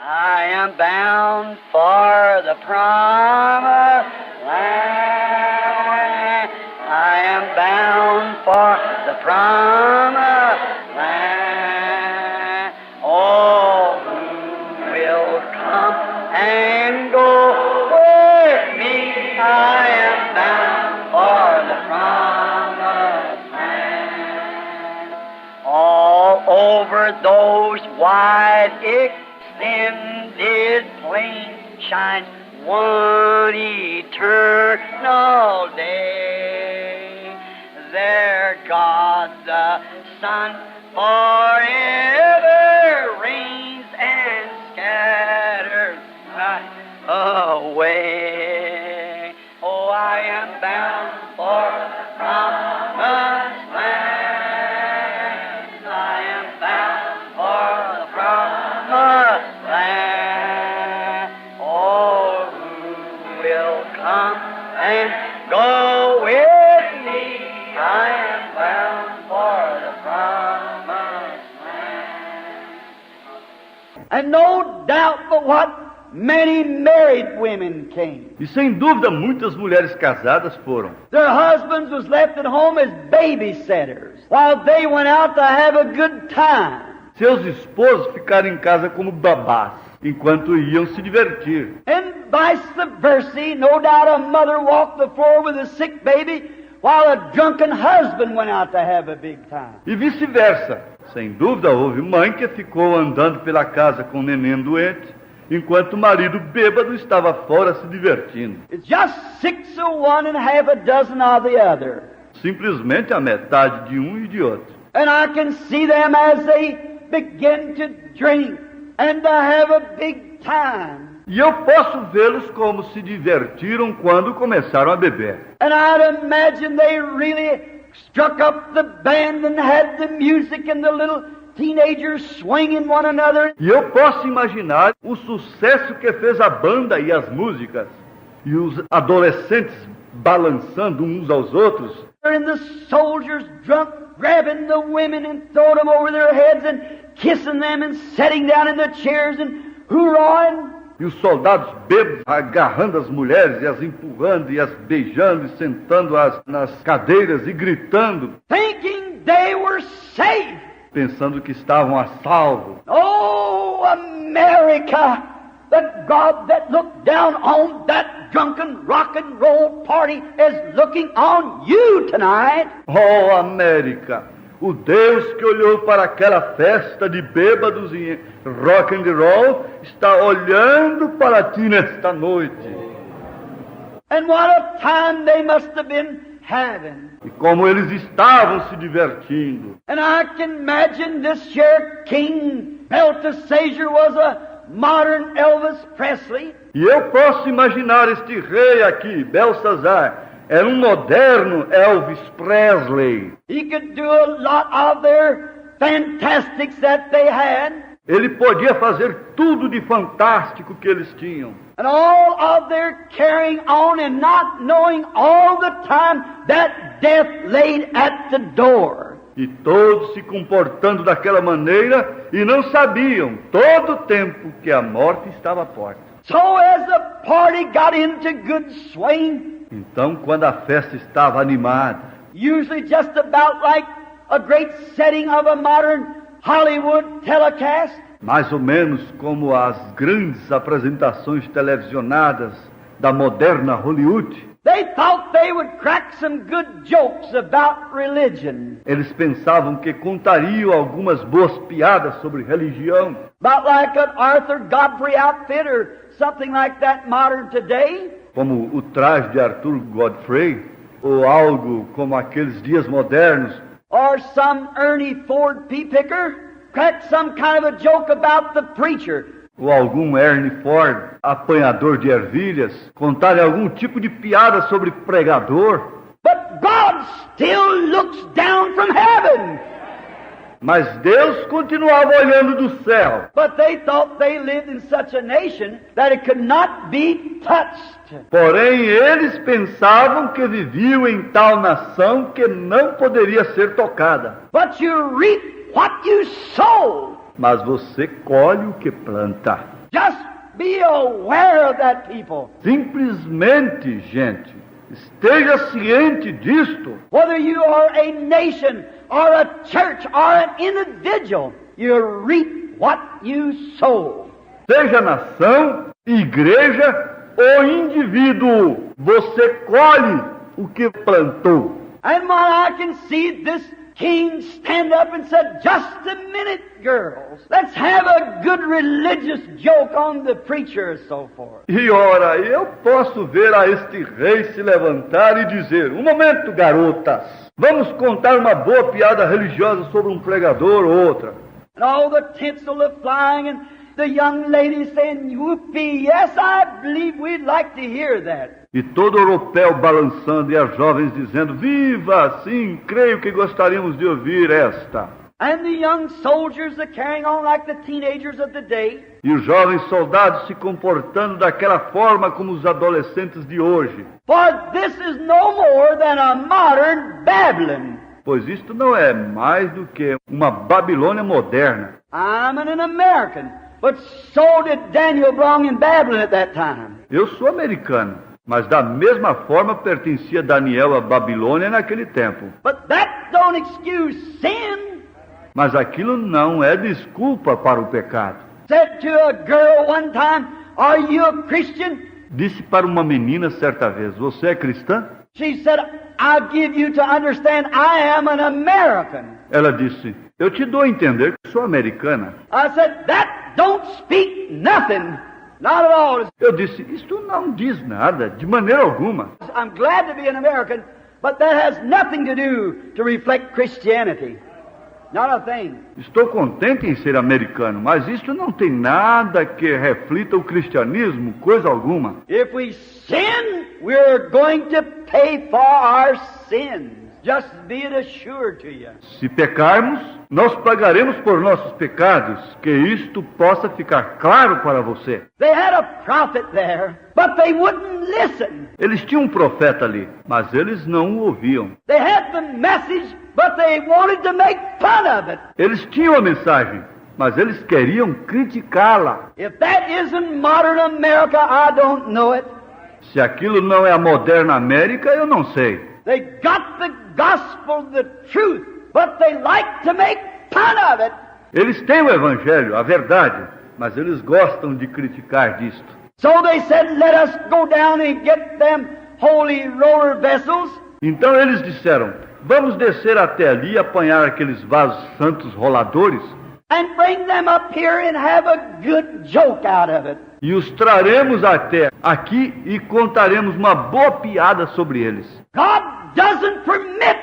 I am bound for the promised land. I am bound for the promised land. Oh, who will come and go with me? I am bound for the promised land. All over those wide extended plains shines one eternal day. There God the Son forever reigns and scatters away. Oh, I am bound for the promised land. I am bound for the promised land. Oh, who will come and go with me? I am bound for the promised land. And no doubt but what many married women came. E sem dúvida muitas mulheres casadas foram. Their husbands was left at home as babysitters while they went out to have a good time. Seus esposos ficaram em casa como babás, enquanto iam se divertir. And vice versa, no doubt a mother walked the floor with a sick baby while a drunken husband went out to have a big time. E vice-versa. Sem dúvida houve mãe que ficou andando pela casa com o neném doente, enquanto o marido bêbado estava fora se divertindo. It's just 6 of one and half a dozen of the other. Simplesmente a metade de um e de outro. And I can see them as they begin to drink and to have a big time. E eu posso vê-los como se divertiram quando começaram a beber. And I'd imagine they really struck up the band and had the music and the little teenagers swinging one another. E eu posso imaginar o sucesso que fez a banda e as músicas, e os adolescentes balançando uns aos outros. And the soldiers drunk, grabbing the women and throwing them over their heads and kissing them and sitting down in the chairs and hoorahing. E os soldados bêbados agarrando as mulheres e as empurrando e as beijando e sentando-as nas cadeiras e gritando, Thinking they were safe. pensando que estavam a salvo. Oh, America, the God that looked down on that drunken rock and roll party is looking on you tonight. Oh, América! O Deus que olhou para aquela festa de bêbados e rock and roll está olhando para ti nesta noite. And what a time they must have been having. E como eles estavam se divertindo. And I can imagine this here King Belteshazzar was a modern Elvis Presley. E eu posso imaginar este rei aqui, Belsazar, era um moderno Elvis Presley. He could do a lot of their fantastics that they had. Ele podia fazer tudo de fantástico que eles tinham. And all of their carrying on and not knowing all the time that death laid at the door. E todos se comportando daquela maneira e não sabiam todo o tempo que a morte estava à porta. So as the party got into good swing, então, quando a festa estava animada, usually just about like a great setting of a modern Hollywood telecast, mais ou menos como as grandes apresentações televisionadas da moderna Hollywood, they thought they would crack some good jokes about religion. Eles pensavam que contariam algumas boas piadas sobre religião. About like an Arthur Godfrey outfit or something like that modern today. Como o traje de Arthur Godfrey, ou algo como aqueles dias modernos. Or some Ernie Ford pea picker crack some kind of a joke about the preacher. Ou algum Ernie Ford, apanhador de ervilhas, contarem algum tipo de piada sobre pregador. But God still looks down from heaven. Mas Deus continuava olhando do céu. But they thought they lived in such a nation that it could not be touched. Porém, eles pensavam que viviam em tal nação que não poderia ser tocada. But you reap what you sow. Mas você colhe o que planta. Just be aware of that, people. Simplesmente, gente, esteja ciente disto. Whether you are a nation or a church or an individual, you reap what you sow. Seja nação, igreja ou indivíduo, você colhe o que plantou. And when I can see this king stand up and said, "Just a minute, girls. Let's have a good religious joke on the preacher," and so forth. E ora, eu posso ver a este rei se levantar e dizer: "Um momento, garotas. Vamos contar uma boa piada religiosa sobre um pregador ou outra." And all the tinsel of flying and the young ladies saying, "Whoopee, yes, I believe we'd like to hear that." E todo europeu balançando e as jovens dizendo: "Viva, sim, creio que gostaríamos de ouvir esta." And the young soldiers are carrying on like the teenagers of the day. E os jovens soldados se comportando daquela forma como os adolescentes de hoje. For this is no more than a modern Babylon. Pois isto não é mais do que uma Babilônia moderna. I'm an American, but so did Daniel belong in Babylon at that time. Eu sou americano, mas da mesma forma pertencia Daniel à Babilônia naquele tempo. But that don't excuse sin. Mas aquilo não é desculpa para o pecado. Said to a girl one time, "Are you a Christian?" Disse para uma menina certa vez: "Você é cristã?" She said, "I'll give you to understand I am an American." Ela disse: "Eu te dou a entender que sou americana." I said, "That don't speak nothing. Not at all." Eu disse: "Isto não diz nada, de maneira alguma." I'm glad to be an American, but that has nothing to do to reflect Christianity. Not a thing. Estou contente em ser americano, mas isto não tem nada que reflita o cristianismo, coisa alguma. If we sin, we're going to pay for our sins. Just be it assured to you. Se pecarmos, nós pagaremos por nossos pecados, que isto possa ficar claro para você. They had a prophet there, but they wouldn't listen. Eles tinham um profeta ali, mas eles não o ouviam. They had the message, but they wanted to make fun of it. Eles tinham a mensagem, mas eles queriam criticá-la. If that isn't modern America, I don't know it. Se aquilo não é a moderna América, eu não sei. They got the gospel, the truth, but they like to make fun of it. Eles têm o evangelho, a verdade, mas eles gostam de criticar disto. So they said, "Let us go down and get them holy roller vessels." Então eles disseram: "Vamos descer até ali e apanhar aqueles vasos santos roladores And bring them up here and have a good joke out of it. e os traremos até aqui e contaremos uma boa piada sobre eles." God doesn't permit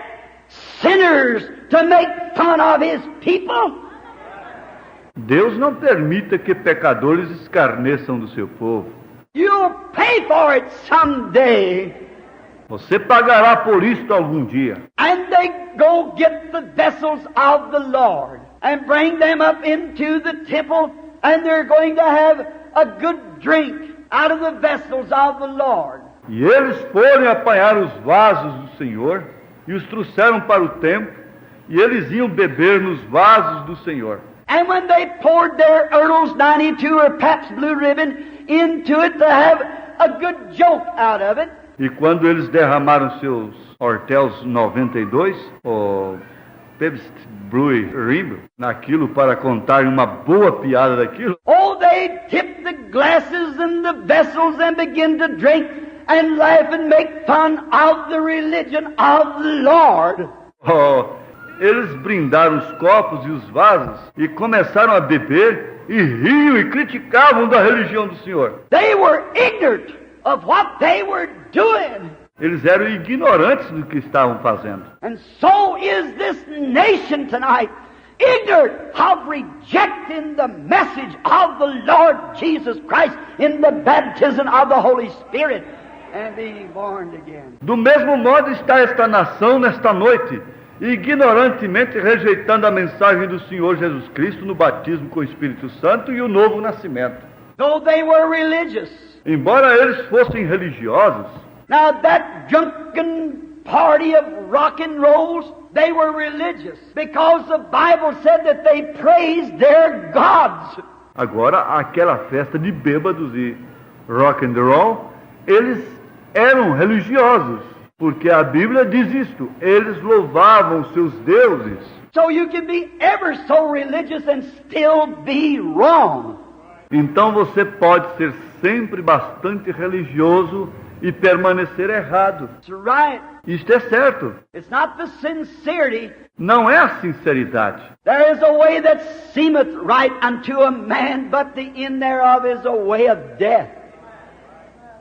sinners to make fun of His people. Deus não permita que pecadores escarneçam do seu povo. You'll pay for it someday. Você pagará por isto algum dia. And they go get the vessels of the Lord and bring them up into the temple, and they're going to have a good drink out of the vessels of the Lord. E eles foram apanhar os vasos do Senhor e os trouxeram para o templo, e eles iam beber nos vasos do Senhor. And when they poured their Earl's 92 or Pabst Blue Ribbon into it to have a good joke out of it, E quando eles derramaram seus Hortels 92, ou Pabst Blue Ribbon, naquilo para contar uma boa piada daquilo, oh, they tip the glasses and the vessels and begin to drink and laugh and make fun of the religion of the Lord. Eles brindaram os copos e os vasos e começaram a beber e riam e criticavam da religião do Senhor. They were ignorant of what they were doing. Eles eram ignorantes do que estavam fazendo. And so is this nation tonight, ignorant of rejecting the message of the Lord Jesus Christ in the baptism of the Holy Spirit and being born again. Do mesmo modo está esta nação nesta noite, ignorantemente rejeitando a mensagem do Senhor Jesus Cristo no batismo com o Espírito Santo e o novo nascimento. Though they were religious. Embora eles fossem religiosos, Now that drunken party of rock and rolls, they were religious because the Bible said that they praised their gods. Agora, aquela festa de bêbados e rock and roll, eles eram religiosos, porque a Bíblia diz isto, eles louvavam seus deuses. So you can be ever so religious and still be wrong. Então você pode ser sempre bastante religioso e permanecer errado. That's right. Isto é certo. It's not the sincerity. Não é a sinceridade. There is a way that seemeth right unto a man, but the end thereof is a way of death.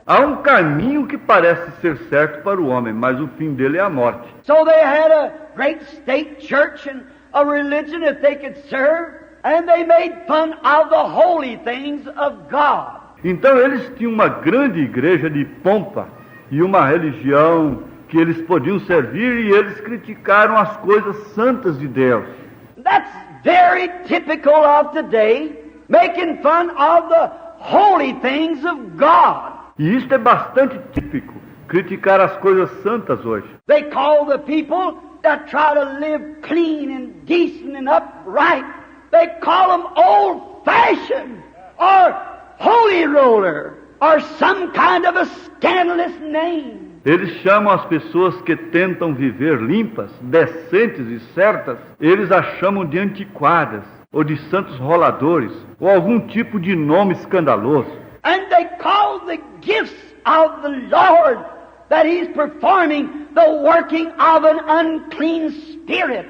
Há um caminho que parece ser certo para o homem, mas o fim dele é a morte. So they had a great state church and a religion that they could serve, and they made fun of the holy things of God. Então eles tinham uma grande igreja de pompa e uma religião que eles podiam servir, e eles criticaram as coisas santas de Deus. That's very typical of today, making fun of the holy things of God. E isto é bastante típico, criticar as coisas santas hoje. They call the people that try to live clean and decent and upright, they call them old-fashioned or holy roller or some kind of a scandalous name. Eles chamam as pessoas que tentam viver limpas, decentes e certas, eles as chamam de antiquadas, ou de santos roladores, ou algum tipo de nome escandaloso. And they call the gifts of the Lord that He's performing the working of an unclean spirit,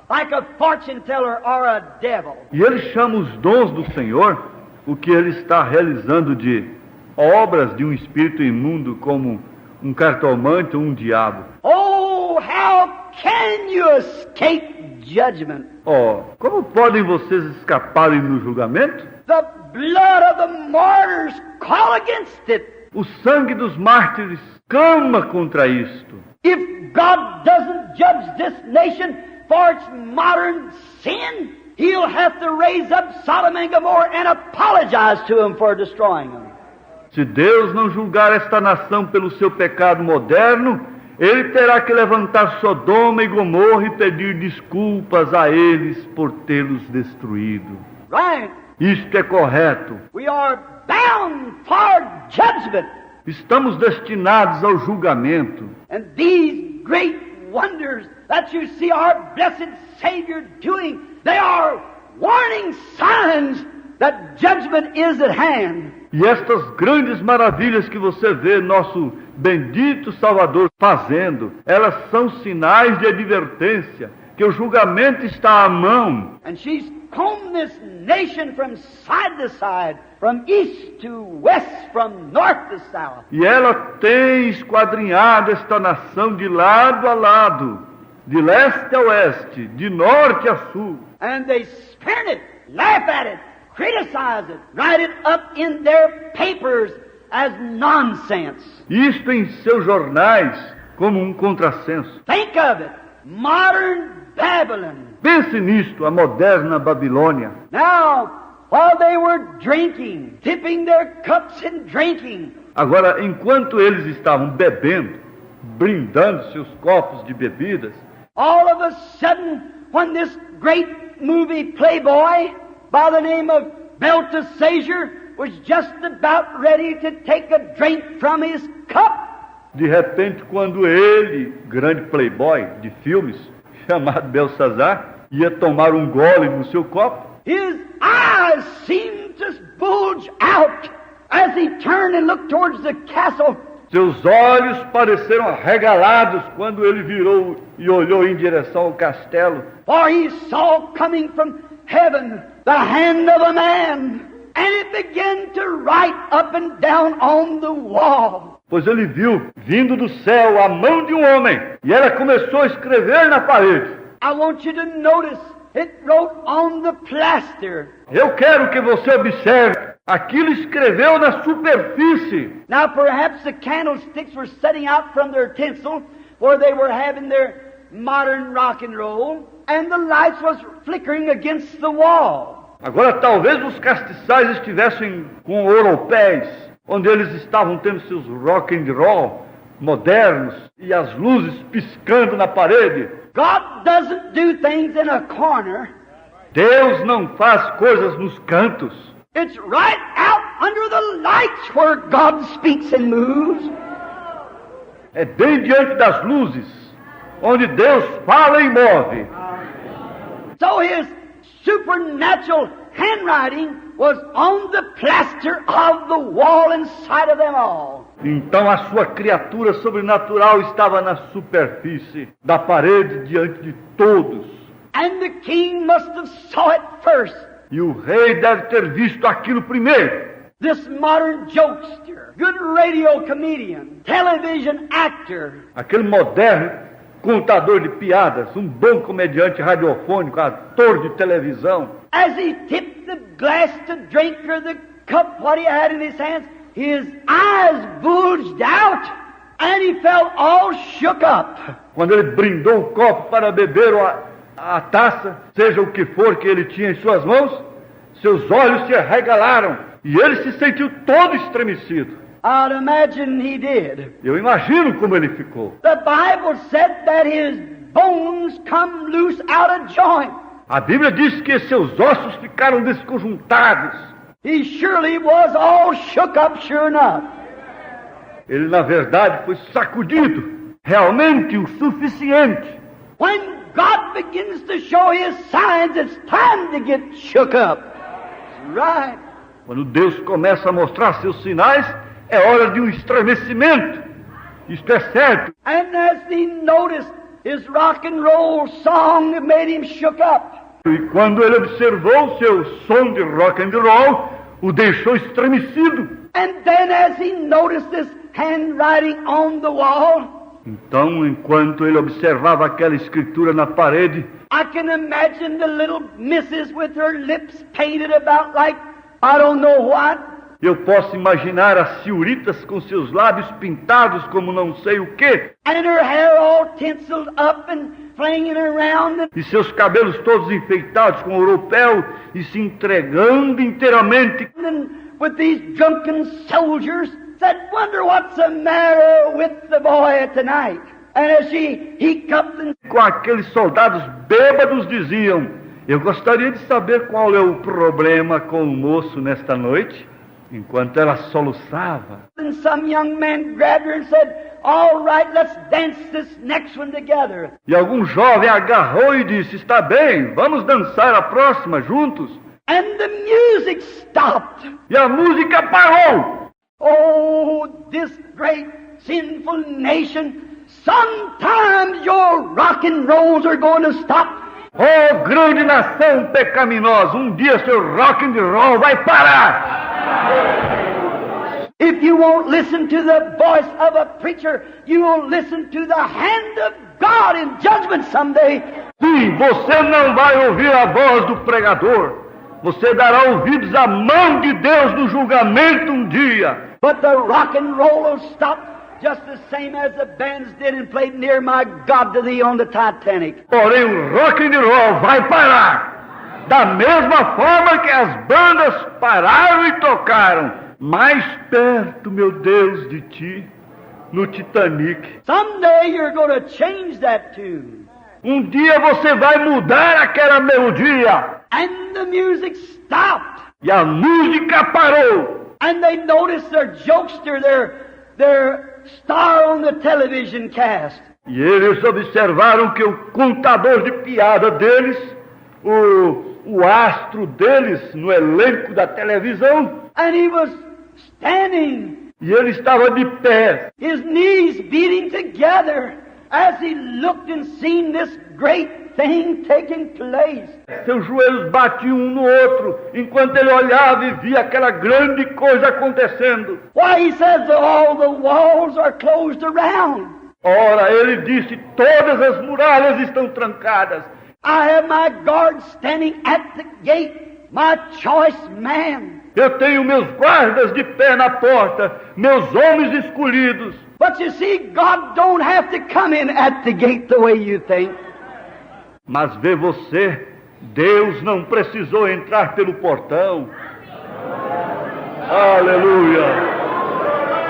like a fortune teller or a devil. E eles chamam os dons do Senhor, o que Ele está realizando de obras de um espírito imundo, como um cartomante ou um diabo. Oh, how can you escape judgment? Oh, como podem vocês escaparem do julgamento? The blood of the martyrs call against it. O sangue dos mártires clama contra isto. If God doesn't judge this nation for its modern sin, He'll have to raise up Sodom and Gomorrah and apologize to them for destroying them. Se Deus não julgar esta nação pelo seu pecado moderno, Ele terá que levantar Sodoma e Gomorra e pedir desculpas a eles por tê-los destruído. Right? Isto é correto. We are bound for judgment. Estamos destinados ao julgamento. And these great wonders that you see our blessed Savior doing, they are warning signs that judgment is at hand. E estas grandes maravilhas que você vê nosso bendito Salvador fazendo, elas são sinais de advertência, que o julgamento está à mão. And she's combed this nation from side to side, from east to west, from north to south. E ela tem esquadrinhado esta nação de lado a lado, de leste a oeste, de norte a sul. And they spurn it, laugh at it, criticize it, write it up in their papers as nonsense. Isto em seus jornais como um contrassenso. Think of it, modern Babylon. Pense nisto, a moderna Babilônia. Now, while they were drinking, dipping their cups in drinking, Agora, enquanto eles estavam bebendo, brindando seus copos de bebidas, all of a sudden, when this great movie playboy by the name of Belteshazzar was just about ready to take a drink from his cup, de repente, quando ele, grande playboy de filmes, chamado Belsazar, ia tomar um gole no seu copo, his eyes seemed to bulge out as he turned and looked towards the castle. seus olhos pareceram arregalados quando ele virou e olhou em direção ao castelo. For he saw coming from heaven the hand of a man, and it began to write up and down on the wall. Pois ele viu, vindo do céu, a mão de um homem, e ela começou a escrever na parede. I want you to notice, it wrote on the plaster. Eu quero que você observe, aquilo escreveu na superfície. Now perhaps the candlesticks were setting out from their tinsel, where they were having their modern rock and roll, and the lights was flickering against the wall. Agora talvez os castiçais estivessem com ouropés, onde eles estavam tendo seus rock and roll modernos e as luzes piscando na parede. God doesn't do things in a corner. Deus não faz coisas nos cantos. It's right out under the lights where God speaks and moves. É bem diante das luzes, onde Deus fala e move. So his supernatural handwriting was on the plaster of the wall inside of them all. Então a sua criatura sobrenatural estava na superfície da parede diante de todos. And the king must have saw it first. E o rei deve ter visto aquilo primeiro. This modern jokester, good radio comedian, television actor, Aquele moderno contador de piadas, um bom comediante radiofônico, ator de televisão. as he tipped the glass to drink or the cup, what he had in his hands, his eyes bulged out and he felt all shook up. Quando ele brindou o copo para beber a taça, seja o que for que ele tinha em suas mãos, seus olhos se arregalaram e ele se sentiu todo estremecido. I'd imagine he did. Eu imagino como ele ficou. The Bible said that his bones come loose out of joint. A Bíblia diz que seus ossos ficaram desconjuntados. He surely was all shook up, sure enough. Ele, na verdade, foi sacudido, realmente o suficiente. When God begins to show His signs, it's time to get shook up. Right. Quando Deus começa a mostrar seus sinais, é hora de um estremecimento. Isto é certo. And as he noticed his rock and roll song that made him shook up, E quando ele observou seu som de rock and roll, o deixou estremecido. and then as he noticed this handwriting on the wall, Então, enquanto ele observava aquela escritura na parede, I can imagine the little missus with her lips painted about like I don't know what, eu posso imaginar as senhoritas com seus lábios pintados como não sei o quê, and her hair all tinseled up and flinging around, e seus cabelos todos enfeitados com ouropel e se entregando inteiramente. and with these drunken soldiers said, wonder what's the matter with the boy tonight. And as she hiccuped and Com aqueles soldados bêbados diziam: eu gostaria de saber qual é o problema com o moço nesta noite. Enquanto ela soluçava, and some young man grabbed her and said, all right, let's dance this next one together. e algum jovem agarrou e disse: está bem, vamos dançar a próxima juntos. And the music stopped. E a música parou. Oh, this great sinful nation, sometimes your rock and rolls are going to stop. Oh, grande nação pecaminosa, um dia seu rock and roll vai parar. If you won't listen to the voice of a preacher, you will listen to the hand of God in judgment someday. Sim, você não vai ouvir a voz do pregador. Você dará ouvidos à mão de Deus no julgamento um dia. But the rock and roll will stop just the same as the bands did and played Near My God to Thee on the Titanic. Porém, o rock and roll vai parar. Da mesma forma que as bandas pararam e tocaram mais perto, meu Deus, de ti, no Titanic. Someday you're going to change that tune. Um dia você vai mudar aquela melodia. And the music stopped. E a música parou. And they noticed their jokester, their star on the television cast. E eles observaram que o contador de piada deles, o astro deles no elenco da televisão, And he was standing, e ele estava de pé, his knees beating together as he looked and seen this great thing taking place. seus joelhos batiam um no outro, enquanto ele olhava e via aquela grande coisa acontecendo. Why, he says all the walls are closed around. Ora, ele disse, todas as muralhas estão trancadas. I have my guards standing at the gate, my choice man. Eu tenho meus guardas de pé na porta, meus homens escolhidos. But you see, God don't have to come in at the gate the way you think. Mas vê você, Deus não precisou entrar pelo portão. Aleluia!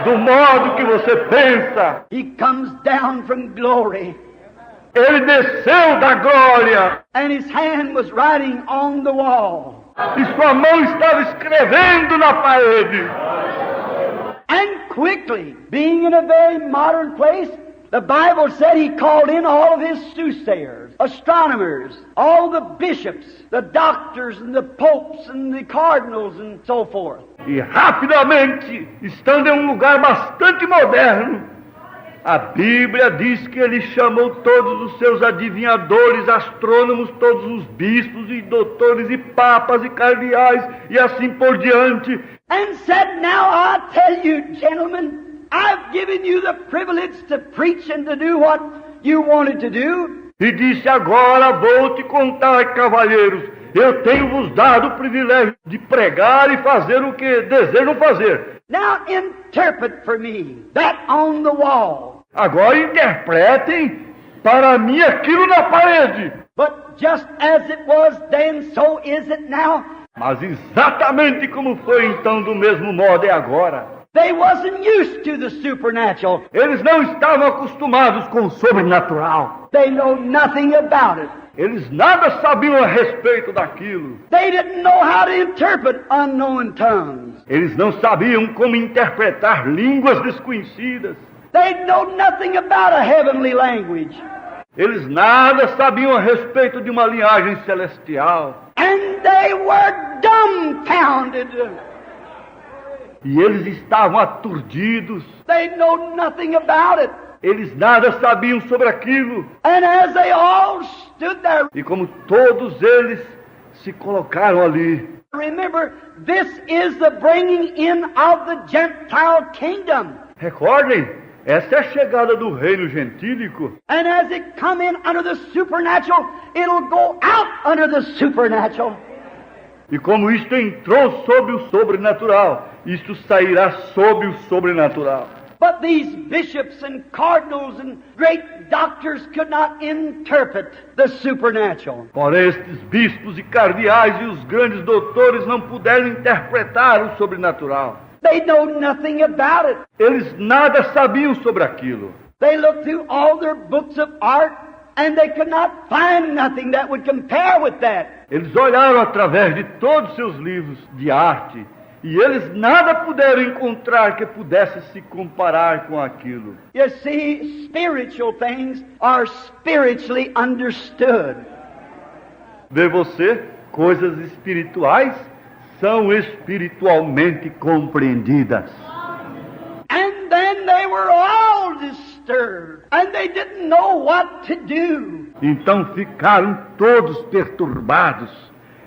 Do modo que você pensa, He comes down from glory, ele desceu da glória. and his hand was writing on the wall. E sua mão estava escrevendo na parede. And quickly, being in a very modern place, the Bible said he called in all of his soothsayers, astronomers, all the bishops, the doctors and the popes and the cardinals and so forth. E rapidamente, estando em um lugar bastante moderno, a Bíblia diz que ele chamou todos os seus adivinhadores, astrônomos, todos os bispos e doutores e papas e cardeais e assim por diante. And said, now I tell you, gentlemen, I've given you the privilege to preach and to do what you wanted to do. E disse, agora vou te contar, cavalheiros, eu tenho-vos dado o privilégio de pregar e fazer o que desejam fazer. Now interpret for me that on the wall. Agora interpretem para mim aquilo na parede. But just as it was then, so is it now. Mas exatamente como foi então, do mesmo modo é agora. They wasn't used to the supernatural. Eles não estavam acostumados com o sobrenatural. They know nothing about it. Eles nada sabiam a respeito daquilo. They didn't know how to interpret unknown tongues. Eles não sabiam como interpretar línguas desconhecidas. They know nothing about a heavenly language. Eles nada sabiam a respeito de uma linhagem celestial. And they were dumbfounded. E eles estavam aturdidos. They know nothing about it. Eles nada sabiam sobre aquilo. And as they all stood there, E como todos eles se colocaram ali. remember, this is the bringing in of the Gentile kingdom. Recordem, essa é a chegada do reino gentílico. And as it come in under the supernatural, it'll go out under the supernatural. E como isto entrou sob o sobrenatural, isto sairá sob o sobrenatural. But these bishops and cardinals and great doctors could not interpret the supernatural. Porém, estes bispos e cardeais e os grandes doutores não puderam interpretar o sobrenatural. They know nothing about it. Eles nada sabiam sobre aquilo. They looked through all their books of art and they could not find nothing that would compare with that. Eles olharam através de todos os seus livros de arte e eles nada puderam encontrar que pudesse se comparar com aquilo. You see, spiritual things are spiritually understood. Vê você, coisas espirituais são espiritualmente compreendidas. And then they were all disturbed and they didn't know what to do. Então ficaram todos perturbados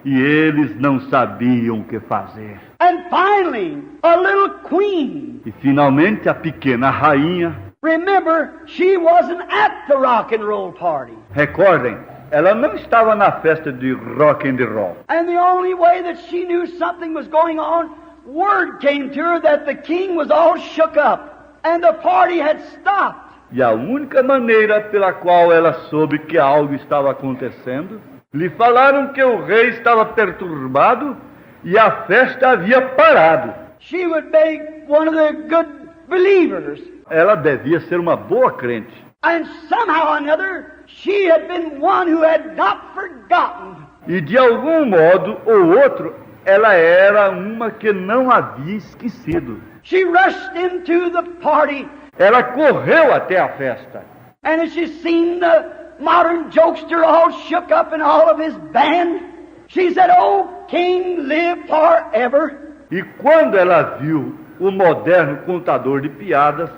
e eles não sabiam o que fazer. And finally, a little queen. E finalmente a pequena rainha, Remember, she wasn't at the rock and roll party. recordem, ela não estava na festa de rock and roll. And the only way that she knew something was going on, word came to her that the king was all shook up and the party had stopped. E a única maneira pela qual ela soube que algo estava acontecendo, lhe falaram que o rei estava perturbado e a festa havia parado. She would be one of the good believers. Ela devia ser uma boa crente. And somehow or another, she had been one who had not forgotten. E de algum modo ou outro, ela era uma que não havia esquecido. She rushed into the party, Ela correu até a festa. and as she seen the modern jokester all shook up and all of his band, she said, "Oh, King, live forever." E quando ela viu o moderno contador de piadas,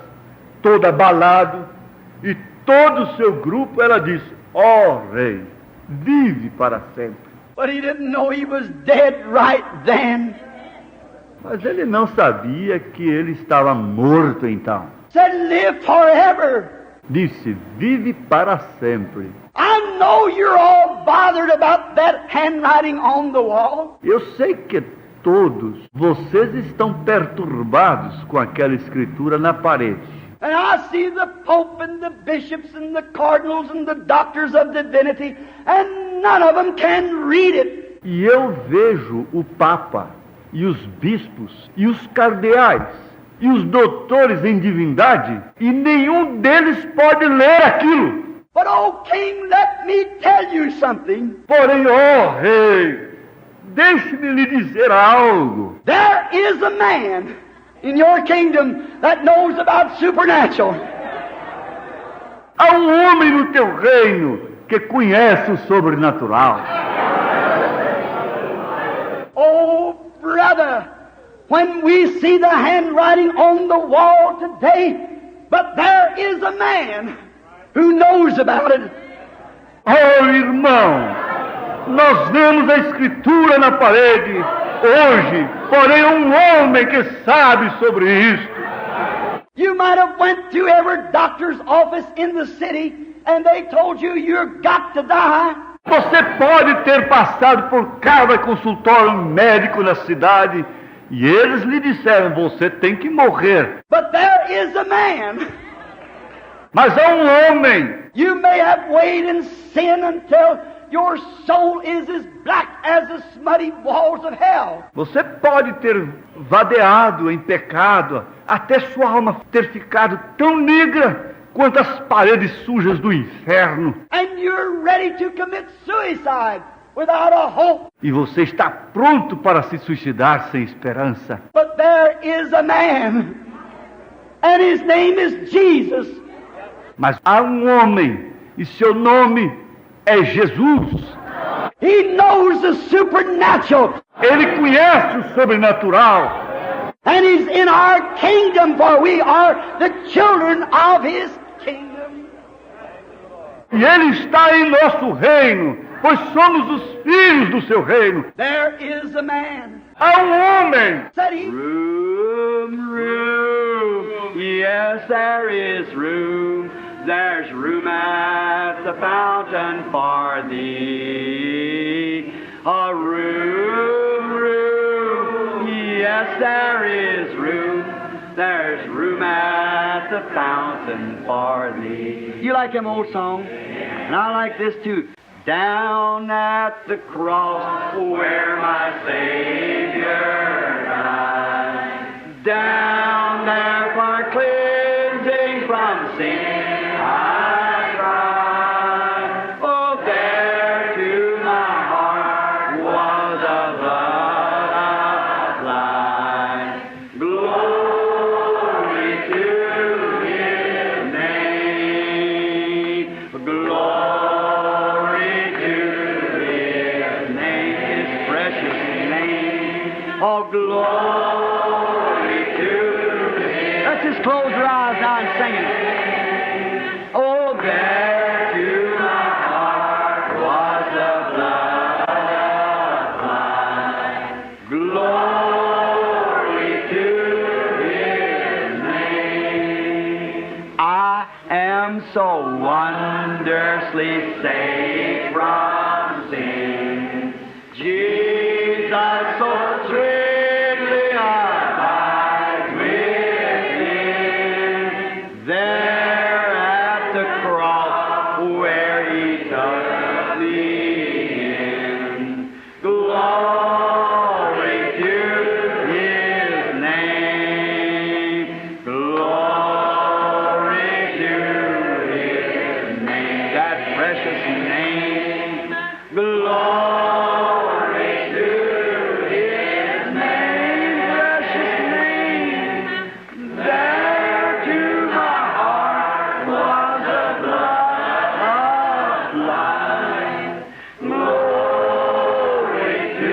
todo abalado, e todo o seu grupo, ela disse, ó rei, vive para sempre. But he didn't know he was dead right then. Mas ele não sabia que ele estava morto então. Said, "Live forever." Disse, vive para sempre. I know you're all bothered about that handwriting on the wall. Eu sei que todos vocês estão perturbados com aquela escritura na parede. And I see the Pope and the bishops and the cardinals and the doctors of divinity, and none of them can read it. E eu vejo o Papa, e os bispos, e os cardeais, e os doutores em divindade, e nenhum deles pode ler aquilo. But, oh King, let me tell you something. Porém, ó rei, deixe-me lhe dizer algo. There is a man in your kingdom that knows about supernatural. Há um homem no teu reino que conhece o sobrenatural. Oh, brother, when we see the handwriting on the wall today, but there is a man who knows about it. Oh, irmão, nós vemos a escritura na parede hoje, porém um homem que sabe sobre isto. You might have went to every doctor's office in the city and they told you you've got to die. Você pode ter passado por cada consultório médico na cidade e eles lhe disseram, você tem que morrer. But there is a man. Mas há um homem. You may have waited in sin until your soul is as black as the smutty walls of hell. Você pode ter vadeado em pecado até sua alma ter ficado tão negra quanto as paredes sujas do inferno. And you're ready to commit suicide without a hope. E você está pronto para se suicidar sem esperança. But there is a man, and his name is Jesus. Mas há um homem, e seu nome é Jesus. He knows the supernatural. Ele conhece o sobrenatural. And he's in our kingdom, for we are the children of his kingdom. E ele está em nosso reino, pois somos os filhos do seu reino. There is a man. Há um homem. Said he, Room, room, yes, there is room. There's room at the fountain for thee. A room, room, yes, there is room. There's room at the fountain for thee. You like them old songs? And I like this too. Down at the cross where my Savior died. Down there for cleansing from sin. I cried, oh, there to my heart was a blood applied. Glory to His name. Glory to His name, His precious name. Oh, glory to His. Let's just close our eyes now and sing it. Oh, there to my heart was the blood applied. Glory to His name. I am so wondrously saved from sin. Jesus so sweetly abides within. There at the cross where He took me in. Glory to His name. Glory to His name. That precious name. Glory to His name. Precious name. There to my heart was a blood applied. Glory to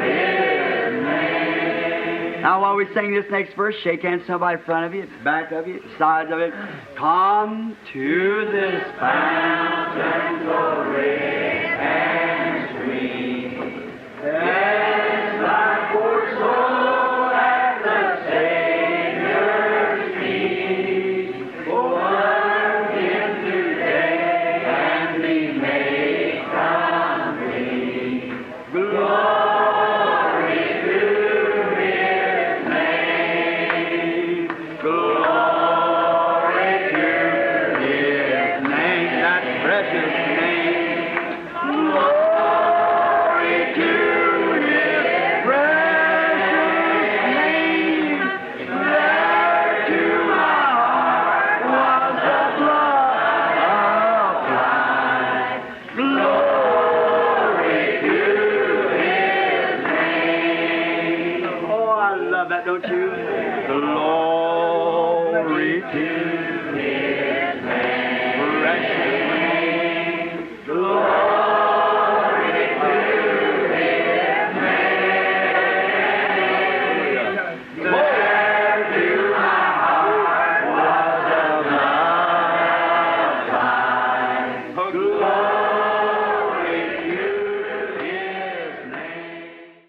His name. Now while we sing this next verse, shake hands with somebody in front of you, back of you, sides of it. Come to this fountain so rich and sweet. Cast thy poor soul at the Savior's feet. Born Him today and be made complete. Glory to His name. Glory to His name. That precious name. Glory love that, don't you? Glory to